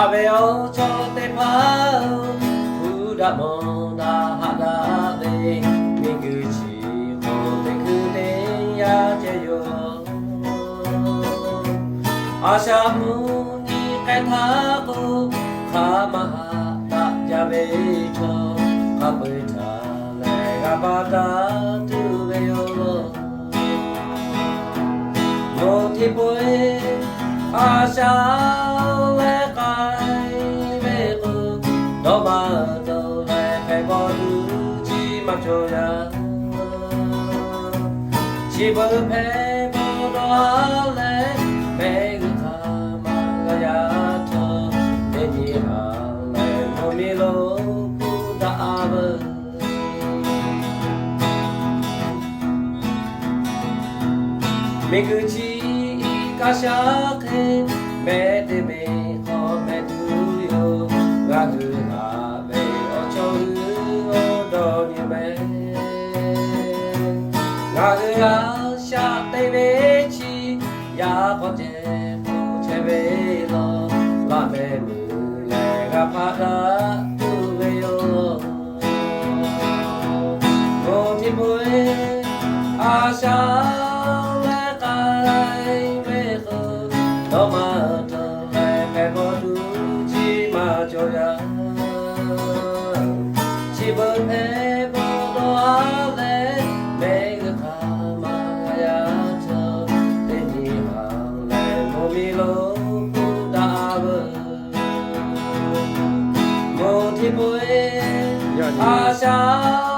壁をちょってパウ裏もな肌で見口をてくれやけよ아샤 문이 깨타고 가마하다 야베쳐 가불타 내가 받아두래요 노티보에 아샤 레가이베고 너마도 레페버두지 마줘야 집을 패보러 할래 미그지 가샤케 메데메 어메두요 가그하메 어초으 어더니메 가그하샤 데베치 야버제 부체베로 라메무 내가 받아두래요 모티보에 아샤 너마저 해버두지 마줘야 집을 해보도 할래 내가 가마야저 내니 할래 몸이로 부담을 모티브에 아샤